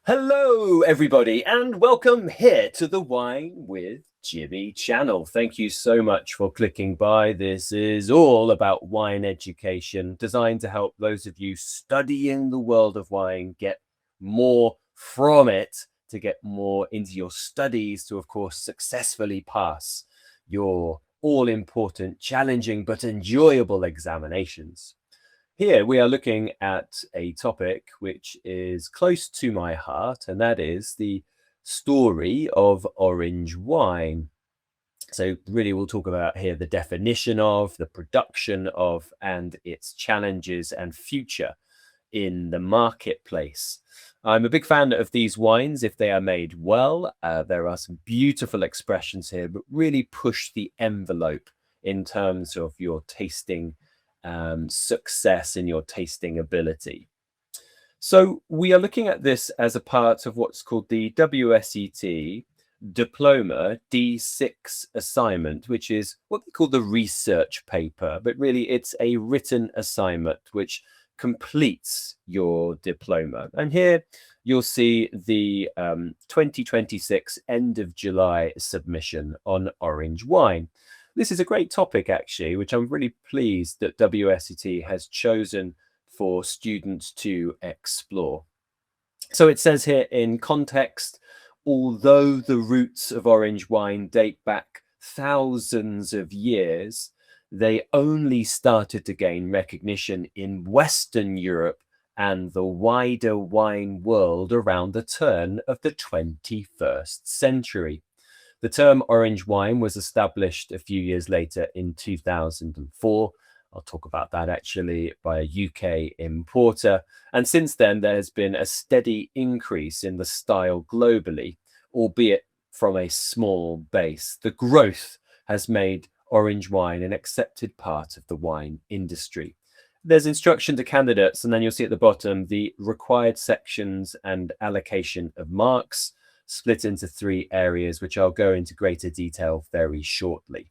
Hello, everybody, and welcome here to the Wine with Jimmy channel. Thank you so much for clicking by. This is all about wine education, designed to help those of you studying the world of wine get more from it, to get more into your studies, to, of course, successfully pass your all-important, challenging, but enjoyable examinations. Here we are looking at a topic which is close to my heart, and that is the story of orange wine. So really we'll talk about here the definition of, the production of, and its challenges and future in the marketplace. I'm a big fan of these wines if they are made well. There are some beautiful expressions here, but really push the envelope in terms of your tasting success in your tasting ability. So we are looking at this as a part of what's called the WSET Diploma D6 assignment, which is what they call the research paper, but really it's a written assignment which completes your diploma. And here you'll see the 2026 end of July submission on orange wine. This is a great topic, actually, which I'm really pleased that WSET has chosen for students to explore. So it says here in context, although the roots of orange wine date back thousands of years, they only started to gain recognition in Western Europe and the wider wine world around the turn of the 21st century. The term orange wine was established a few years later in 2004. I'll talk about that actually by a UK importer. And since then, there has been a steady increase in the style globally, albeit from a small base. The growth has made orange wine an accepted part of the wine industry. There's instruction to candidates, and then you'll see at the bottom the required sections and allocation of marks, split into 3 areas, which I'll go into greater detail very shortly.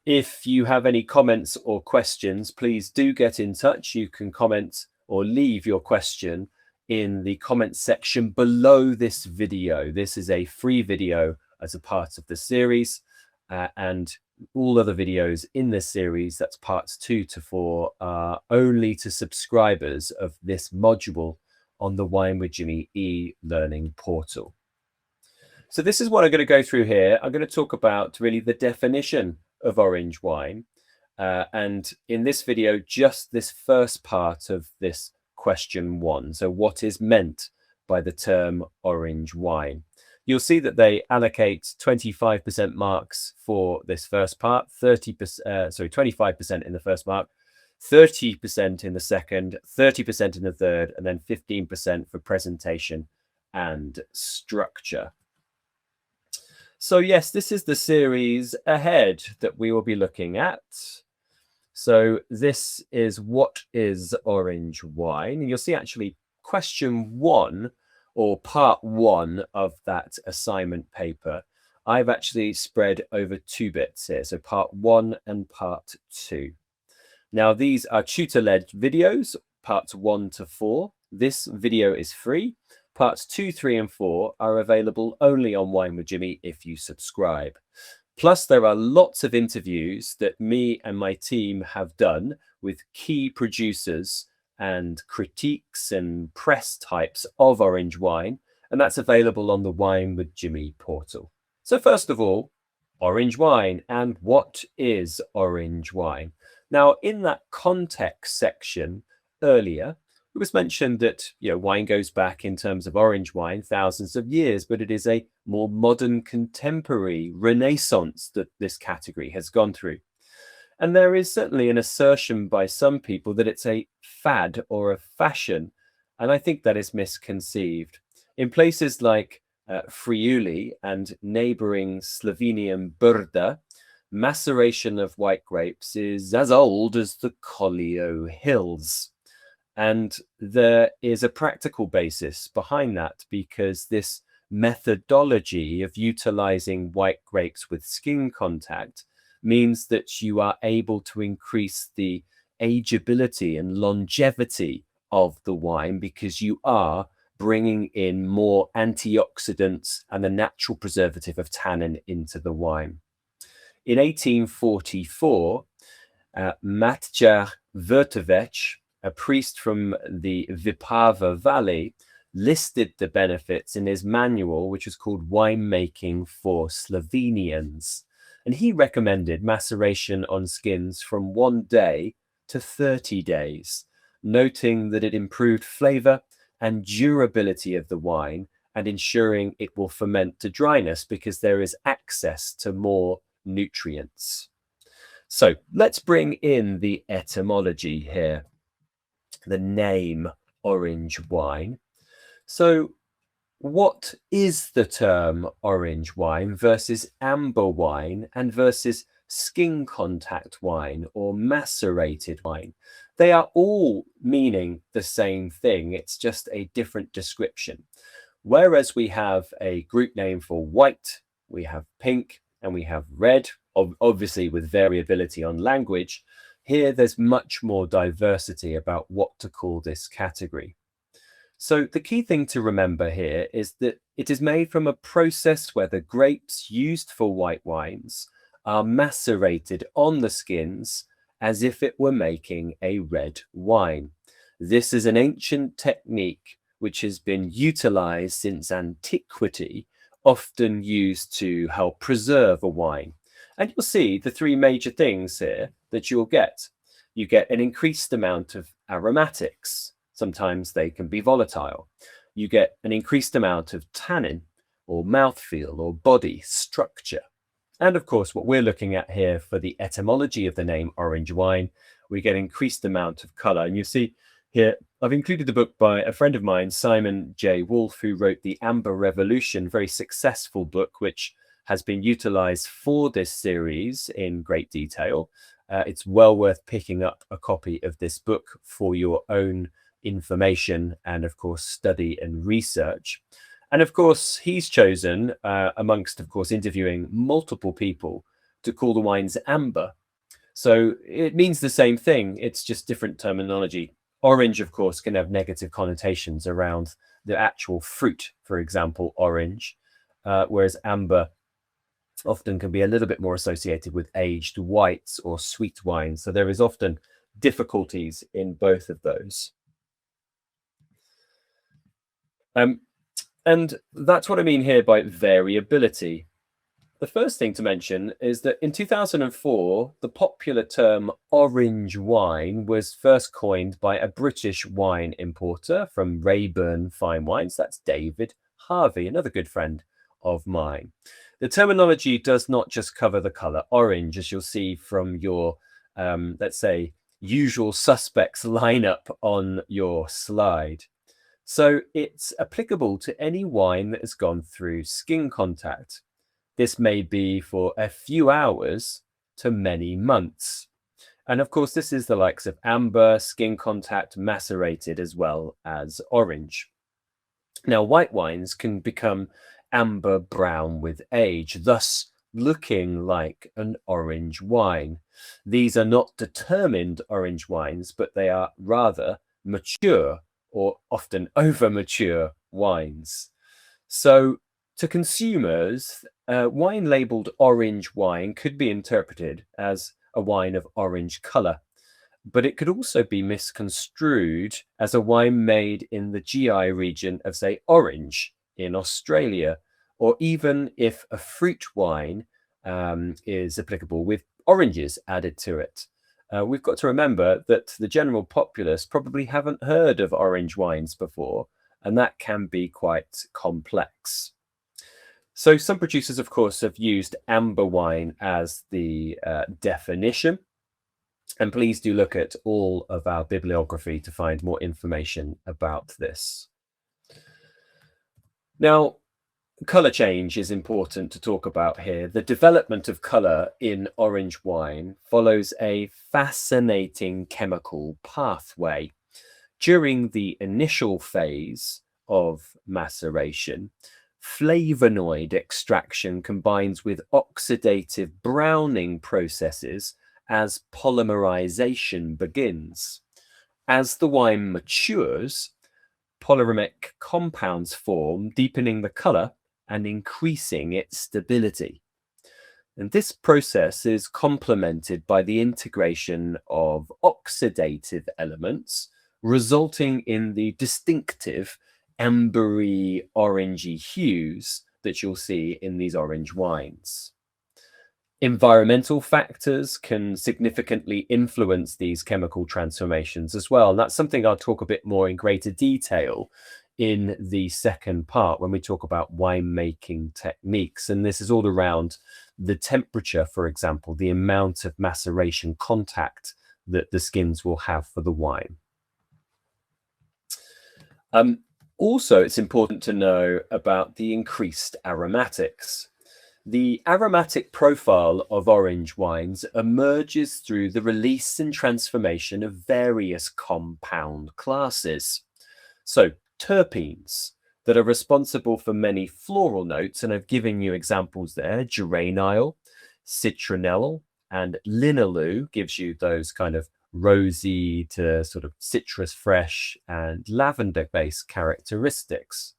If you have any comments or questions, please do get in touch. You can comment or leave your question in the comment section below this video. This is a free video as a part of the series, and all other videos in this series, that's parts 2 to 4, are only to subscribers of this module on the Wine with Jimmy e-learning portal. So this is what I'm going to go through here. I'm going to talk about really the definition of orange wine. And in this video, just this first part of this question 1. So what is meant by the term orange wine? You'll see that they allocate 25% marks for this first part, 25% in the first mark, 30% in the second, 30% in the third, and then 15% for presentation and structure. So yes, this is the series ahead that we will be looking at. So this is what is orange wine. And you'll see actually question 1 or part 1 of that assignment paper, I've actually spread over 2 bits here. So part 1 and part 2. Now these are tutor-led videos, parts 1 to 4. This video is free. Parts 2, 3, and 4 are available only on Wine with Jimmy if you subscribe. Plus, there are lots of interviews that me and my team have done with key producers and critiques and press types of orange wine, and that's available on the Wine with Jimmy portal. So first of all, orange wine, and what is orange wine? Now, in that context section earlier, it was mentioned that wine goes back in terms of orange wine thousands of years, but it is a more modern contemporary renaissance that this category has gone through. And there is certainly an assertion by some people that it's a fad or a fashion, and I think that is misconceived. In places like Friuli and neighboring Slovenian Brda, maceration of white grapes is as old as the Collio Hills. And there is a practical basis behind that, because this methodology of utilizing white grapes with skin contact means that you are able to increase the ageability and longevity of the wine, because you are bringing in more antioxidants and the natural preservative of tannin into the wine. In 1844, Matjaž Vrtovac, a priest from the Vipava Valley, listed the benefits in his manual, which was called Winemaking for Slovenians. And he recommended maceration on skins from 1 day to 30 days, noting that it improved flavor and durability of the wine and ensuring it will ferment to dryness because there is access to more nutrients. So let's bring in the etymology here, the name orange wine. So what is the term orange wine versus amber wine and versus skin contact wine or macerated wine? They are all meaning the same thing. It's just a different description. Whereas we have a group name for white, we have pink, and we have red, obviously with variability on language, here there's much more diversity about what to call this category. So the key thing to remember here is that it is made from a process where the grapes used for white wines are macerated on the skins as if it were making a red wine. This is an ancient technique which has been utilized since antiquity, often used to help preserve a wine. And you'll see the three major things here that you'll get. You get an increased amount of aromatics. Sometimes they can be volatile. You get an increased amount of tannin or mouthfeel or body structure. And of course, what we're looking at here for the etymology of the name orange wine, we get increased amount of color. And you see here, I've included the book by a friend of mine, Simon J. Wolfe, who wrote The Amber Revolution, very successful book, which has been utilized for this series in great detail. It's well worth picking up a copy of this book for your own information and, of course, study and research. And, of course, he's chosen, amongst, of course, interviewing multiple people, to call the wines amber. So it means the same thing. It's just different terminology. Orange, of course, can have negative connotations around the actual fruit, for example, orange, whereas amber often can be a little bit more associated with aged whites or sweet wines. So there is often difficulties in both of those. And that's what I mean here by variability. The first thing to mention is that in 2004, the popular term orange wine was first coined by a British wine importer from Rayburn Fine Wines. That's David Harvey, another good friend of mine. The terminology does not just cover the color orange, as you'll see from your, let's say, usual suspects lineup on your slide. So it's applicable to any wine that has gone through skin contact. This may be for a few hours to many months. And of course, this is the likes of amber, skin contact, macerated, as well as orange. Now, white wines can become amber brown with age, thus looking like an orange wine. These are not determined orange wines, but they are rather mature or often over mature wines. So to consumers, wine labeled orange wine could be interpreted as a wine of orange color, but it could also be misconstrued as a wine made in the GI region of, say, Orange in Australia, or even if a fruit wine is applicable with oranges added to it. We've got to remember that the general populace probably haven't heard of orange wines before, and that can be quite complex. So some producers, of course, have used amber wine as the definition. And please do look at all of our bibliography to find more information about this. Now, color change is important to talk about here. The development of color in orange wine follows a fascinating chemical pathway. During the initial phase of maceration, flavonoid extraction combines with oxidative browning processes as polymerization begins. As the wine matures, polymeric compounds form, deepening the color and increasing its stability. And this process is complemented by the integration of oxidative elements, resulting in the distinctive ambery orangey hues that you'll see in these orange wines. Environmental factors can significantly influence these chemical transformations as well. And that's something I'll talk a bit more in greater detail in the second part when we talk about winemaking techniques. And this is all around the temperature, for example, the amount of maceration contact that the skins will have for the wine. Also, it's important to know about the increased aromatics. The aromatic profile of orange wines emerges through the release and transformation of various compound classes. So, terpenes that are responsible for many floral notes, and I've given you examples there. Geraniol, citronellal, and linalool gives you those kind of rosy to sort of citrus fresh and lavender-based characteristics.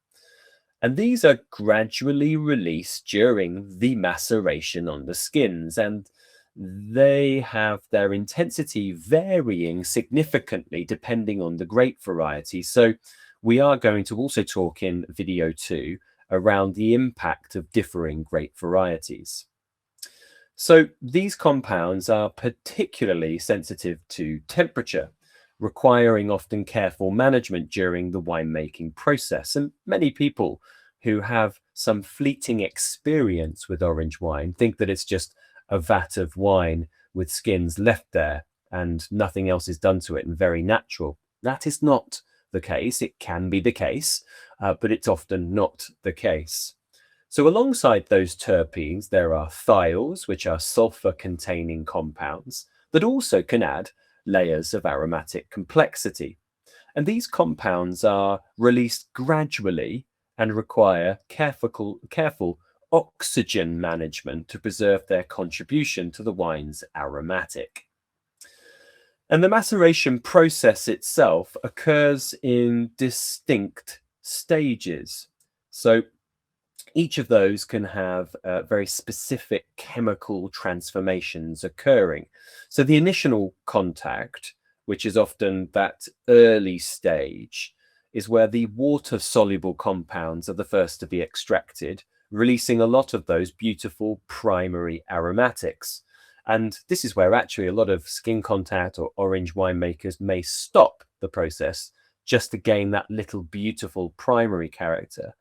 And these are gradually released during the maceration on the skins, and they have their intensity varying significantly depending on the grape variety. So we are going to also talk in video 2 around the impact of differing grape varieties. So these compounds are particularly sensitive to temperature, requiring often careful management during the winemaking process. And many people who have some fleeting experience with orange wine think that it's just a vat of wine with skins left there and nothing else is done to it and very natural. That is not the case. It can be the case, but it's often not the case. So alongside those terpenes, there are thiols, which are sulfur-containing compounds that also can add layers of aromatic complexity. And these compounds are released gradually and require careful oxygen management to preserve their contribution to the wine's aromatic. And the maceration process itself occurs in distinct stages. So each of those can have very specific chemical transformations occurring. So the initial contact, which is often that early stage, is where the water-soluble compounds are the first to be extracted, releasing a lot of those beautiful primary aromatics. And this is where actually a lot of skin contact or orange winemakers may stop the process just to gain that little beautiful primary character.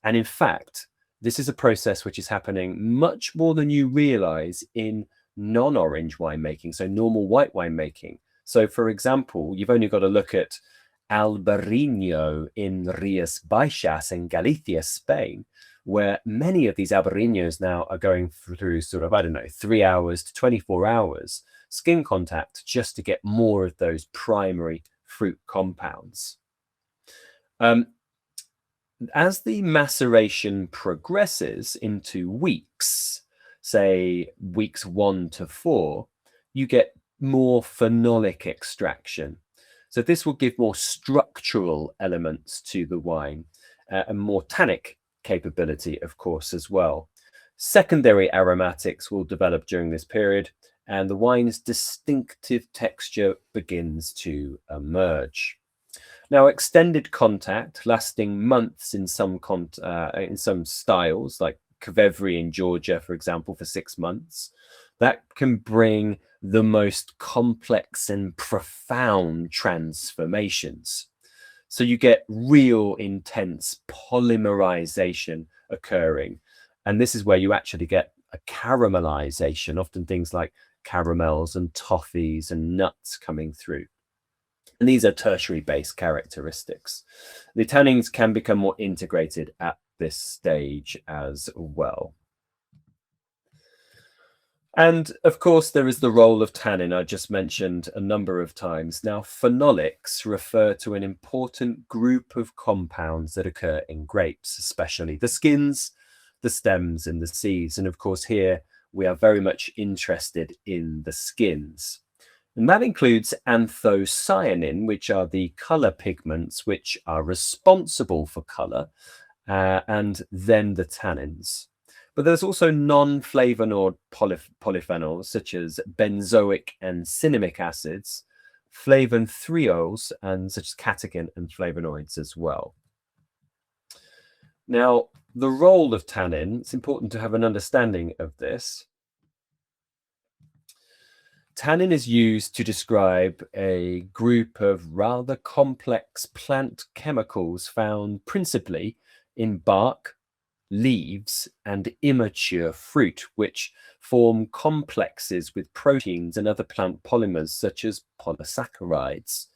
And in fact, this is a process which is happening much more than you realize in non-orange winemaking, so normal white winemaking. So for example, you've only got to look at Albarino in Rías Baixas in Galicia, Spain, where many of these Albarinos now are going through sort of, 3 hours to 24 hours skin contact just to get more of those primary fruit compounds. As the maceration progresses into weeks, say weeks 1 to 4, you get more phenolic extraction. So this will give more structural elements to the wine and more tannic capability, of course, as well. Secondary aromatics will develop during this period, and the wine's distinctive texture begins to emerge. Now, extended contact lasting months in some styles, like Kvevrey in Georgia, for example, for 6 months, that can bring the most complex and profound transformations. So you get real intense polymerization occurring. And this is where you actually get a caramelization, often things like caramels and toffees and nuts coming through. And these are tertiary-based characteristics. The tannins can become more integrated at this stage as well. And of course, there is the role of tannin I just mentioned a number of times. Now, phenolics refer to an important group of compounds that occur in grapes, especially the skins, the stems, and the seeds. And of course, here we are very much interested in the skins. And that includes anthocyanin, which are the color pigments which are responsible for color, and then the tannins. But there's also non-flavonoid polyphenols such as benzoic and cinnamic acids, flavonothiols, and such as catechin and flavonoids as well. Now, the role of tannin, it's important to have an understanding of this. Tannin is used to describe a group of rather complex plant chemicals found principally in bark, leaves, and immature fruit, which form complexes with proteins and other plant polymers such as polysaccharides.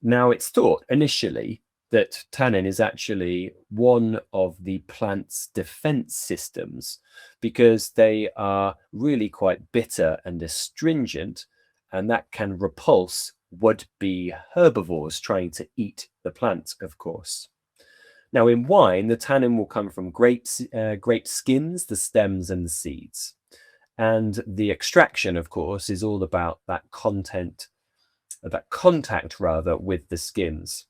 Now, it's thought initially that tannin is actually one of the plant's defense systems because they are really quite bitter and astringent, and that can repulse would-be herbivores trying to eat the plant, of course. Now, in wine, the tannin will come from grape skins, the stems, and the seeds. And the extraction, of course, is all about that contact rather with the skins.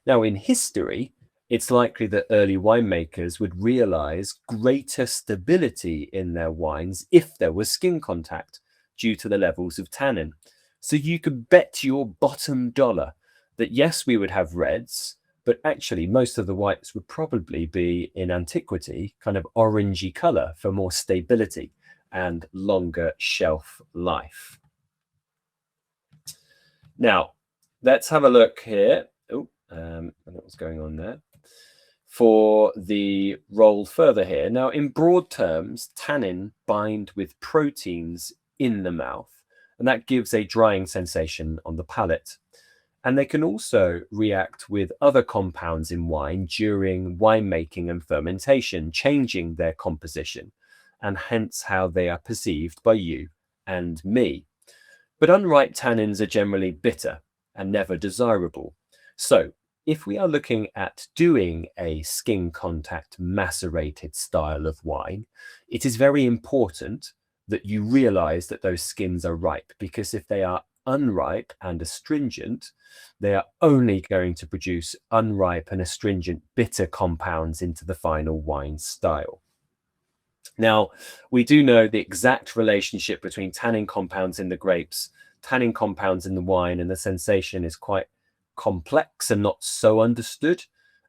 Now, in history, it's likely that early winemakers would realize greater stability in their wines if there was skin contact due to the levels of tannin. So you could bet your bottom dollar that yes, we would have reds, but actually most of the whites would probably be in antiquity kind of orangey color for more stability and longer shelf life. Now, let's have a look here. I don't know what's going on there. For the role further here. Now, in broad terms, tannin bind with proteins in the mouth, and that gives a drying sensation on the palate. And they can also react with other compounds in wine during winemaking and fermentation, changing their composition, and hence how they are perceived by you and me. But unripe tannins are generally bitter and never desirable. So if we are looking at doing a skin contact macerated style of wine, it is very important that you realize that those skins are ripe, because if they are unripe and astringent, they are only going to produce unripe and astringent bitter compounds into the final wine style. Now, we do know the exact relationship between tannin compounds in the grapes, tannin compounds in the wine, and the sensation is quite complex and not so understood.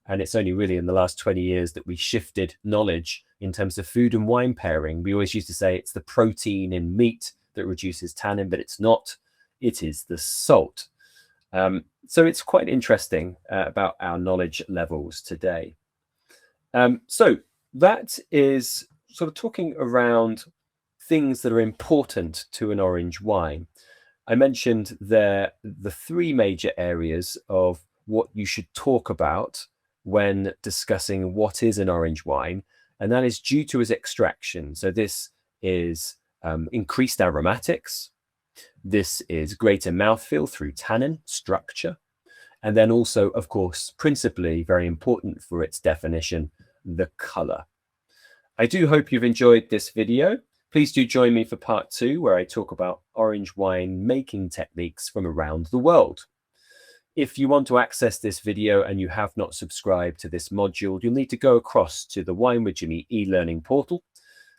And it's only really in the last 20 years that we shifted knowledge in terms of food and wine pairing. We always used to say it's the protein in meat that reduces tannin, but it's not. It is the salt. So it's quite interesting about our knowledge levels today. So that is sort of talking around things that are important to an orange wine. I mentioned there the three major areas of what you should talk about when discussing what is an orange wine, and that is due to its extraction. So this is increased aromatics. This is greater mouthfeel through tannin structure. And then also, of course, principally very important for its definition, the color. I do hope you've enjoyed this video. Please do join me for part 2, where I talk about orange wine making techniques from around the world. If you want to access this video and you have not subscribed to this module, you'll need to go across to the Wine with Jimmy e-learning portal,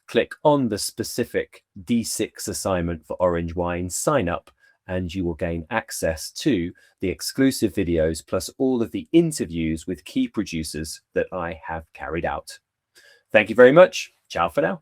click on the specific D6 assignment for orange wine, sign up, and you will gain access to the exclusive videos plus all of the interviews with key producers that I have carried out. Thank you very much. Ciao for now.